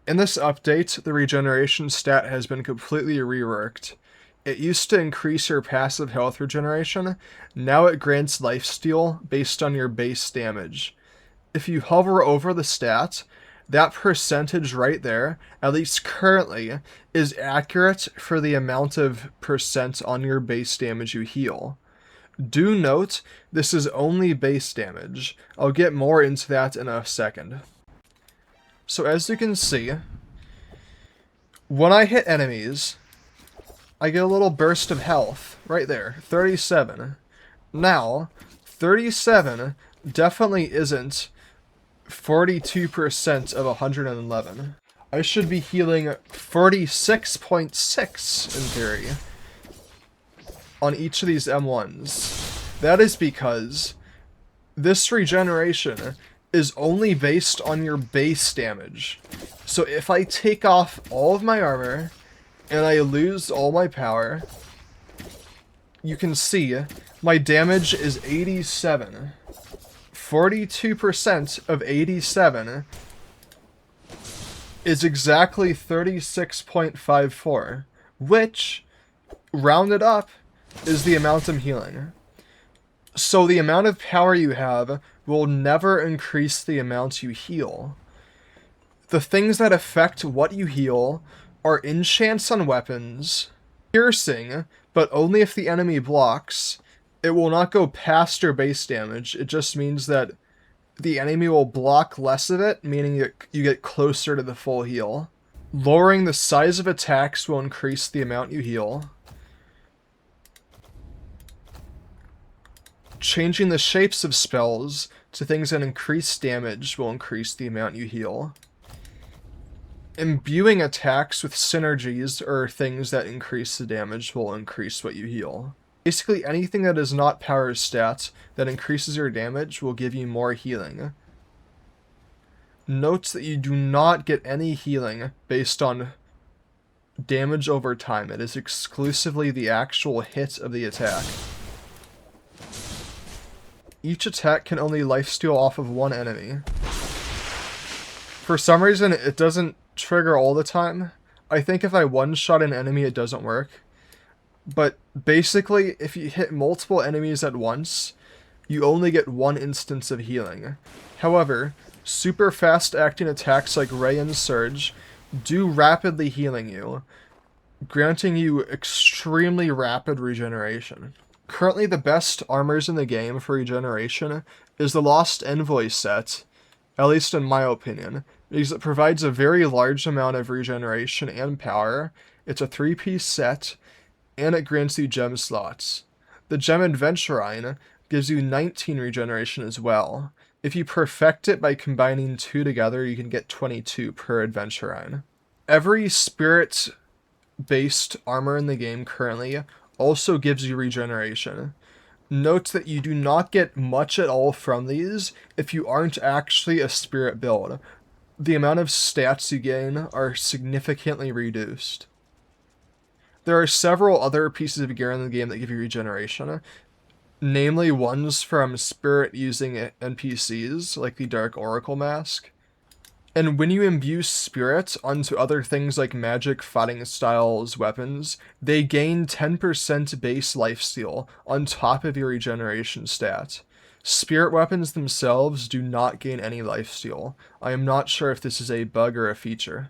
In this update, the regeneration stat has been completely reworked. It used to increase your passive health regeneration, now it grants lifesteal based on your base damage. If you hover over the stat, that percentage right there, at least currently, is accurate for the amount of percent on your base damage you heal. Do note, this is only base damage. I'll get more into that in a second. So as you can see, when I hit enemies, I get a little burst of health, right there, 37. Now, 37 definitely isn't 42% of 111. I should be healing 46.6 in theory on each of these M1s. That is because this regeneration is only based on your base damage. So if I take off all of my armor and I lose all my power, you can see my damage is 87. 42% of 87 is exactly 36.54, which, rounded up, is the amount I'm healing. So the amount of power you have will never increase the amount you heal. The things that affect what you heal are enchants on weapons, piercing, but only if the enemy blocks. It will not go past your base damage, it just means that the enemy will block less of it, meaning you get closer to the full heal. Lowering the size of attacks will increase the amount you heal. Changing the shapes of spells to things that increase damage will increase the amount you heal. Imbuing attacks with synergies or things that increase the damage will increase what you heal. Basically anything that is not power stats that increases your damage will give you more healing. Note that you do not get any healing based on damage over time. It is exclusively the actual hit of the attack. Each attack can only lifesteal off of one enemy. For some reason, it doesn't trigger all the time. I think if I one-shot an enemy, it doesn't work. But basically, if you hit multiple enemies at once, you only get one instance of healing. However, super fast-acting attacks like Ray and Surge do rapidly healing you, granting you extremely rapid regeneration. Currently, the best armors in the game for regeneration is the Lost Envoy set, at least in my opinion, because it provides a very large amount of regeneration and power. It's a 3-piece set, and it grants you gem slots. The Gem Adventurine gives you 19 regeneration as well. If you perfect it by combining 2 together, you can get 22 per Adventurine. Every spirit-based armor in the game currently also gives you regeneration. Note that you do not get much at all from these if you aren't actually a spirit build. The amount of stats you gain are significantly reduced. There are several other pieces of gear in the game that give you regeneration, namely ones from spirit using NPCs, like the Dark Oracle Mask. And when you imbue spirit onto other things like magic, fighting styles, weapons, they gain 10% base lifesteal on top of your regeneration stat. Spirit weapons themselves do not gain any lifesteal. I am not sure if this is a bug or a feature.